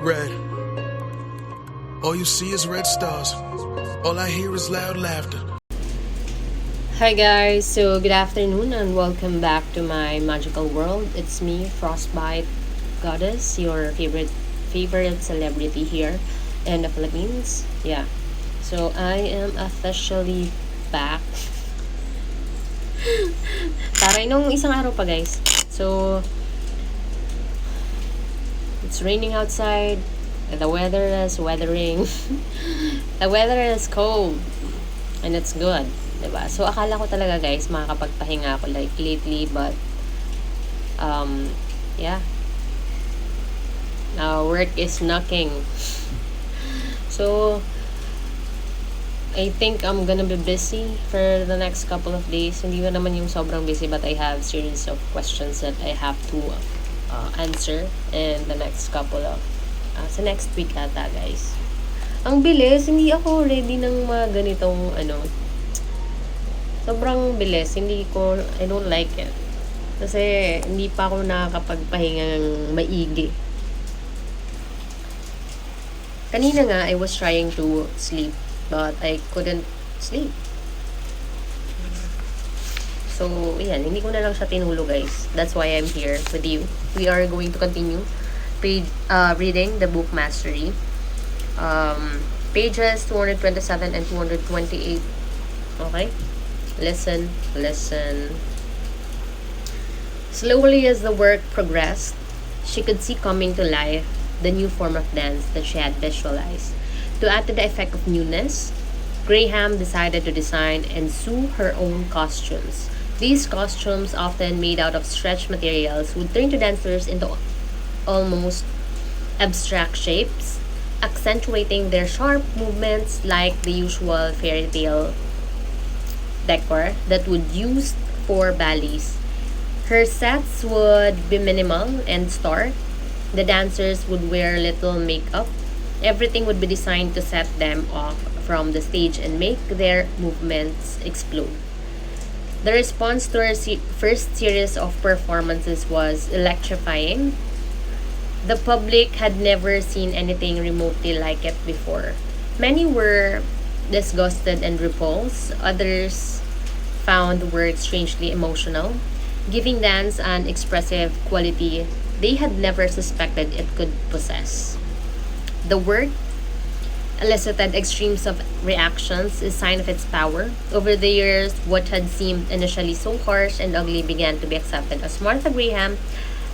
red. All you see is red stars. All I hear is loud laughter. Hi guys, so good afternoon and welcome back to my magical world. It's me, Frostbite Goddess, your favorite celebrity here in the Philippines. Yeah, so I am officially back. Taray nung isang araw pa guys. So it's raining outside. The weather is weathering. The weather is cold. And it's good. Diba? So, akala ko talaga guys, makakapagpahinga ako like lately. But, yeah. Work is knocking. So, I think I'm gonna be busy for the next couple of days. Hindi ko naman yung sobrang busy, but I have series of questions that I have to answer in the next couple of sa next week ata guys. Ang bilis, hindi ako ready ng mga ganitong sobrang bilis, I don't like it kasi hindi pa ako nakakapagpahinga ng maigi. Kanina nga I was trying to sleep but I couldn't sleep. So, yan. Hindi ko na lang siya tinulog, guys. That's why I'm here with you. We are going to continue reading the book Mastery. Pages 227 and 228. Okay? Listen. Slowly as the work progressed, she could see coming to life the new form of dance that she had visualized. To add to the effect of newness, Graham decided to design and sew her own costumes. These costumes, often made out of stretch materials, would turn to dancers into almost abstract shapes, accentuating their sharp movements like the usual fairy tale decor that would used for ballets. Her sets would be minimal and stark. The dancers would wear little makeup. Everything would be designed to set them off from the stage and make their movements explode. The response to her first series of performances was electrifying. The public had never seen anything remotely like it before. Many were disgusted and repulsed. Others found the work strangely emotional, giving dance an expressive quality they had never suspected it could possess. The work elicited extremes of reactions, a sign of its power. Over the years, what had seemed initially so harsh and ugly began to be accepted as Martha Graham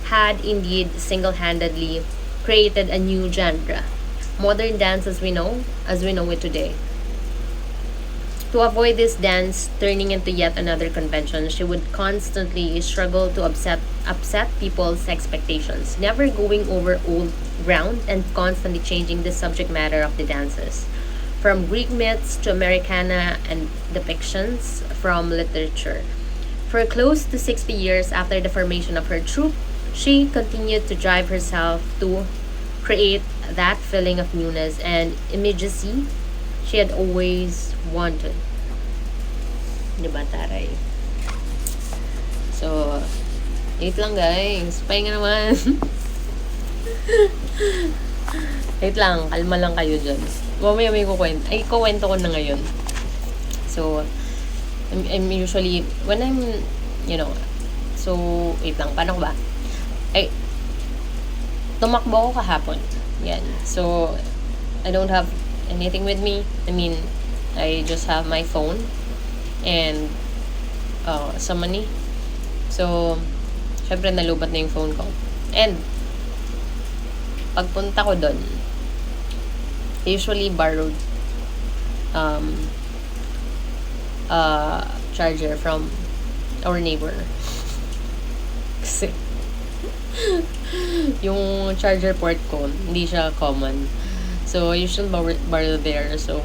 had indeed single-handedly created a new genre, modern dance as we know it today. To avoid this dance turning into yet another convention, she would constantly struggle to upset people's expectations, never going over old ground and constantly changing the subject matter of the dances, from Greek myths to Americana and depictions from literature. For close to 60 years after the formation of her troupe, she continued to drive herself to create that feeling of newness and immediacy she had always wanted. Diba, taray? So, wait lang guys. Pahinga naman. Wait lang. Kalma lang kayo dyan. Mamaya may kukwento ko na ngayon. So, I'm usually, when I'm, so, wait lang. Paano ba? Tumakbo ko kahapon. Yan. So, I don't have anything with me. I just have my phone and some money. So, syempre nalubat na yung phone ko. And, pagpunta ko doon, usually borrowed charger from our neighbor. Kasi, yung charger port ko, hindi siya common. So, I usually borrow there. So,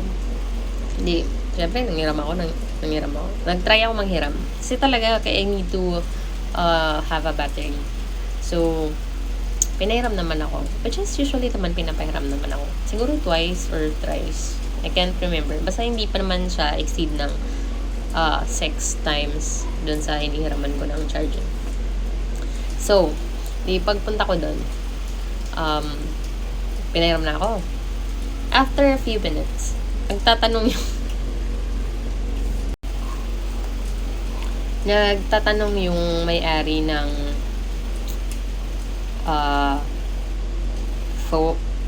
hindi. Siyempre, nanghiram ako. Nag-try ako manghiram. Kasi talaga, I need to have a battery. So, pinahiram naman ako. Which is usually naman pinapahiram naman ako. Siguro twice or thrice. I can't remember. Basta hindi pa naman siya exceed ng 6 times dun sa hinihiraman ko ng charger. So, di pagpunta ko dun, Pinahiram na ako. After a few minutes, nagtatanong yung may-ari ng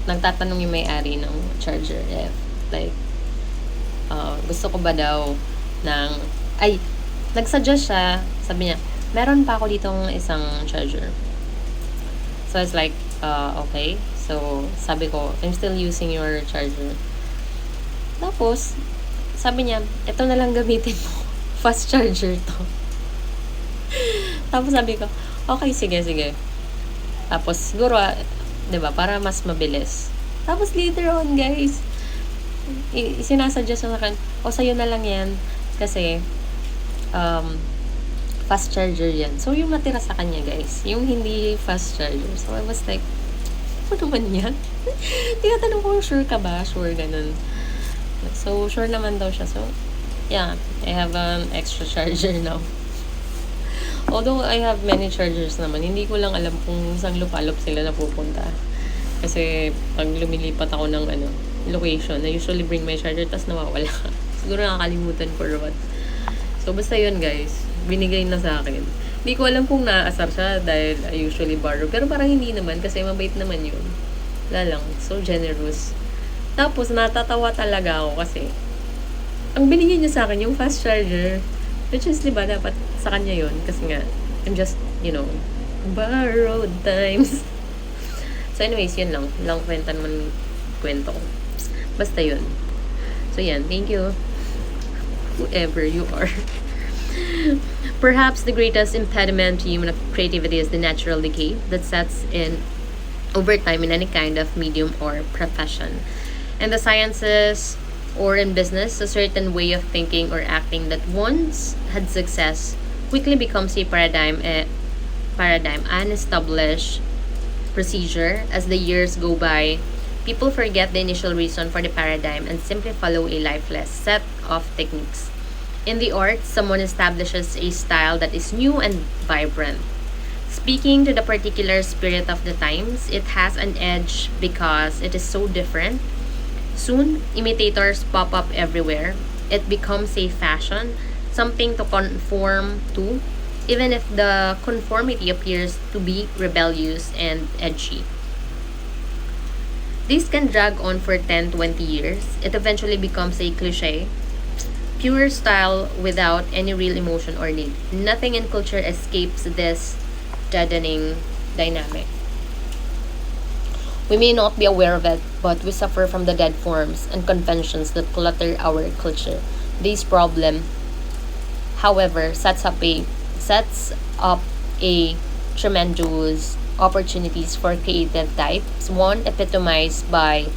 nagtatanong yung may-ari ng charger if like gusto ko ba daw ng nagsuggest siya, sabi niya meron pa ako ditong isang charger. So it's like okay, so sabi ko I'm still using your charger. Tapos sabi niya ito na lang gamitin mo, fast charger to. Tapos sabi ko okay, sige. Tapos siguro 'di ba, para mas mabilis. Tapos later on, guys, sinasuggest sa akin, sa'yo na lang yan kasi fast charger yan. So yung natira sa kanya, guys, yung hindi fast charger. So I was like, ano naman yan? Tinatanong ko, sure ka ba? Sure, ganun. So sure naman daw siya. So yeah, I have an extra charger now. Although I have many chargers naman, hindi ko lang alam kung saan lupalop sila napupunta. Kasi pag lumilipat ako ng location, I usually bring my charger tas nawawala. Siguro nakakalimutan ko or what. So basta yun, guys, binigay na sa akin. Hindi ko alam kung naaasar siya dahil I usually borrow. Pero parang hindi naman kasi mabait naman yun. Wala lang, so generous. Tapos natatawa talaga ako kasi ang binigay niya sa akin yung fast charger. Which is, diba, dapat sa kanya yun. Kasi nga, I'm just, borrowed times. So anyways, yun lang. Lang kwento ko. Basta yun. So yan, thank you. Whoever you are. Perhaps the greatest impediment to human creativity is the natural decay that sets in over time in any kind of medium or profession. In the sciences or in business, a certain way of thinking or acting that once had success quickly becomes a paradigm, an established procedure. As the years go by, people forget the initial reason for the paradigm and simply follow a lifeless set of techniques. In the arts, someone establishes a style that is new and vibrant. Speaking to the particular spirit of the times, it has an edge because it is so different. Soon, imitators pop up everywhere. It becomes a fashion, something to conform to, even if the conformity appears to be rebellious and edgy. This can drag on for 10-20 years. It eventually becomes a cliche, pure style without any real emotion or need. Nothing in culture escapes this deadening dynamic. We may not be aware of it, but we suffer from the dead forms and conventions that clutter our culture. This problem, however, sets up a tremendous opportunities for creative types. One epitomized by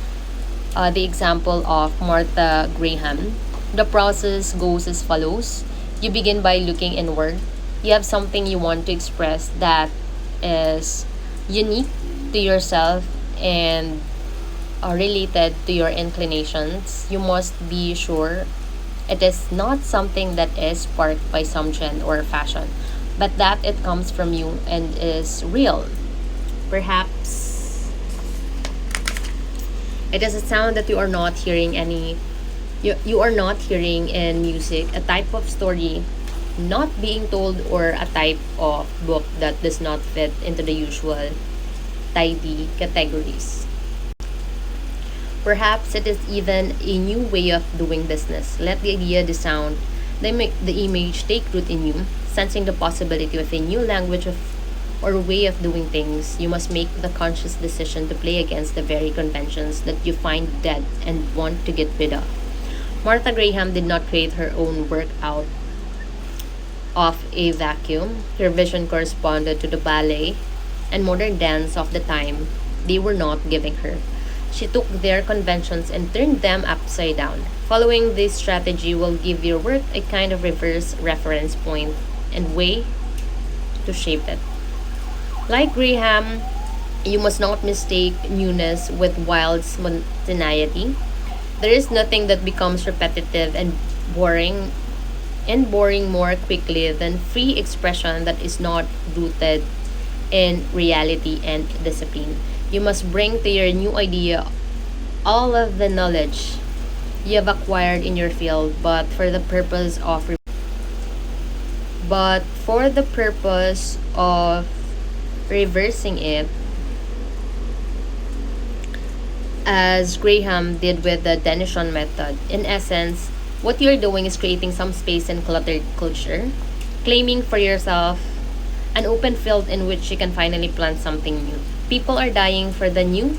the example of Martha Graham. The process goes as follows. You begin by looking inward. You have something you want to express that is unique to yourself and related to your inclinations. You must be sure it is not something that is sparked by some trend or fashion, but that it comes from you and is real. Perhaps it is a sound that you are not hearing you are not hearing in music, a type of story not being told, or a type of book that does not fit into the usual tidy categories. Perhaps it is even a new way of doing business. Let the idea, the sound, the image take root in you, sensing the possibility of a new language or way of doing things. You must make the conscious decision to play against the very conventions that you find dead and want to get rid of. Martha Graham did not create her own work out of a vacuum. Her vision corresponded to the ballet and modern dance of the time they were not giving her. She took their conventions and turned them upside down. Following this strategy will give your work a kind of reverse reference point and way to shape it. Like Graham, you must not mistake newness with wild spontaneity. There is nothing that becomes repetitive and boring more quickly than free expression that is not rooted in reality and discipline. You must bring to your new idea all of the knowledge you have acquired in your field, but for the purpose of reversing it, as Graham did with the Denison method. In essence, what you're doing is creating some space in cluttered culture, claiming for yourself an open field in which you can finally plant something new. People are dying for the new,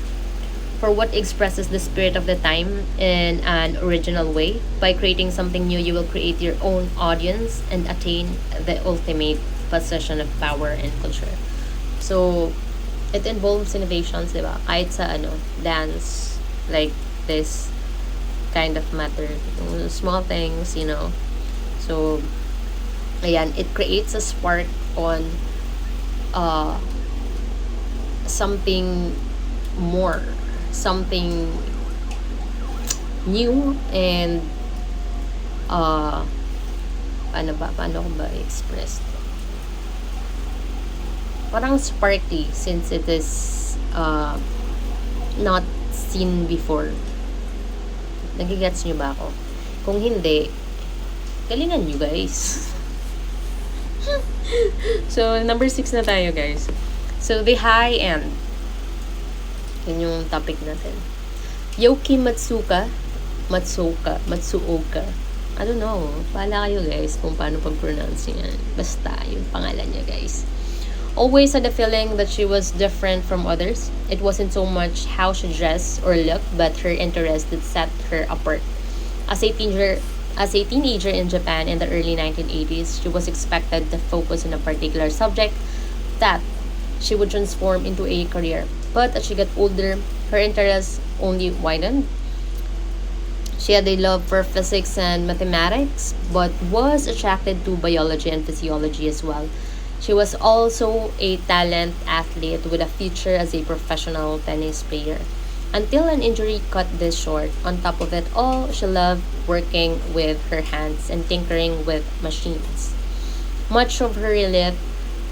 for what expresses the spirit of the time in an original way. By creating something new, you will create your own audience and attain the ultimate possession of power and culture. So, it involves innovations, di ba? Kahit sa dance, like this kind of matter. Yung small things, So, ayan, it creates a spark on uh, something more, something new, and paano ko ba express to? Parang sparkly, since it is not seen before. Nagigets nyo ba ako? Kung hindi, galingan nyo guys. So, number 6 na tayo guys. So, the high end. Yun yung topic natin. Yoki Matsuoka. I don't know. Paala kayo guys kung paano pag-pronounce yan. Basta, yung pangalan niya guys. Always had the feeling that she was different from others. It wasn't so much how she dressed or looked, but her interest that set her apart. As a teenager in Japan in the early 1980s, she was expected to focus on a particular subject that she would transform into a career. But as she got older, her interests only widened. She had a love for physics and mathematics, but was attracted to biology and physiology as well. She was also a talent athlete with a future as a professional tennis player. Until an injury cut this short. On top of it all, she loved working with her hands and tinkering with machines. Much of her relief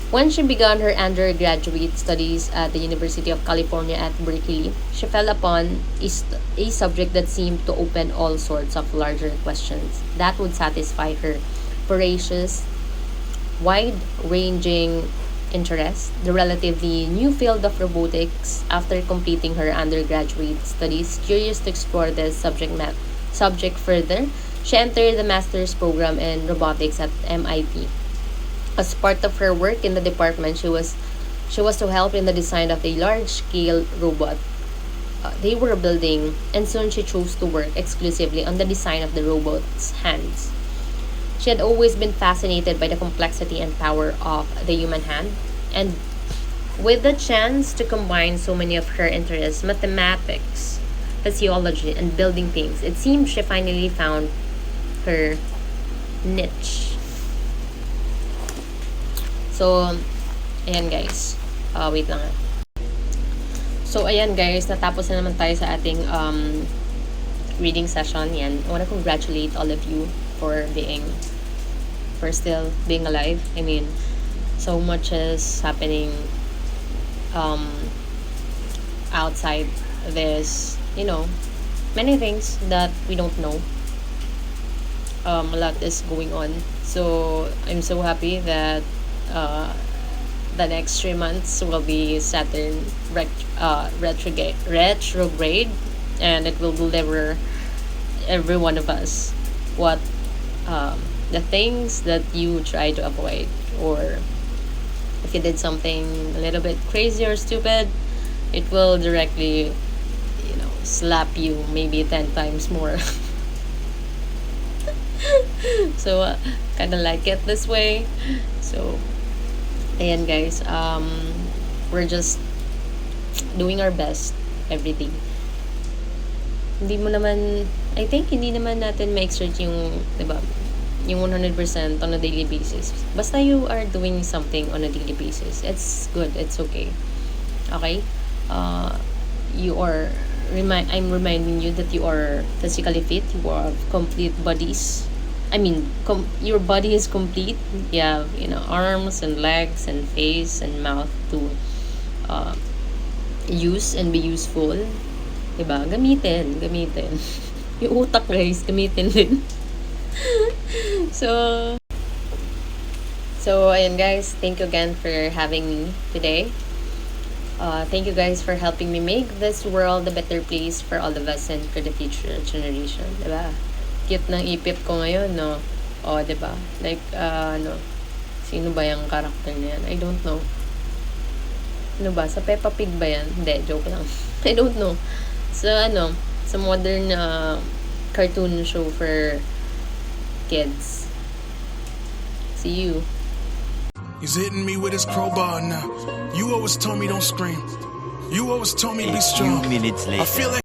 when she began her undergraduate studies at the University of California at Berkeley, she fell upon a subject that seemed to open all sorts of larger questions that would satisfy her voracious, wide-ranging interest. The relatively new field of robotics. After completing her undergraduate studies, curious to explore this subject further, she entered the master's program in robotics at MIT. As part of her work in the department, she was to help in the design of a large-scale robot they were building, and soon she chose to work exclusively on the design of the robot's hands. She had always been fascinated by the complexity and power of the human hand, and with the chance to combine so many of her interests, mathematics, physiology, and building things, it seemed she finally found her niche. So, ayan guys. Wait lang. So, ayan guys. Natapos na naman tayo sa ating reading session. Yan. I want to congratulate all of you for still being alive. I mean, so much is happening outside this, many things that we don't know. A lot is going on. So, I'm so happy that the next 3 months will be Saturn retrograde, and it will deliver every one of us what the things that you try to avoid, or if you did something a little bit crazy or stupid, it will directly slap you maybe 10 times more. So kind of like it this way. So ayan guys, we're just doing our best every day. I think hindi naman natin ma-exert yung, diba, yung 100% on a daily basis. Basta you are doing something on a daily basis, it's good, it's okay. Okay? I'm reminding you that you are physically fit, you have complete bodies, I mean, your body is complete. You have, arms and legs and face and mouth to uh, use and be useful. Diba? Gamitin. Yung utak, guys, gamitin din. So, ayan guys, thank you again for having me today. Thank you guys for helping me make this world a better place for all of us and for the future generation. Diba? Cute ng ipip ko ngayon, no? O, diba? Like, sino ba yung character na yan? I don't know. Ano ba? Sa Peppa Pig ba yan? Hindi, joke lang. I don't know. Sa modern cartoon show for kids. See you. He's hitting me with his crowbar now. You always told me don't scream. You always told me be strong. Few minutes later. I feel like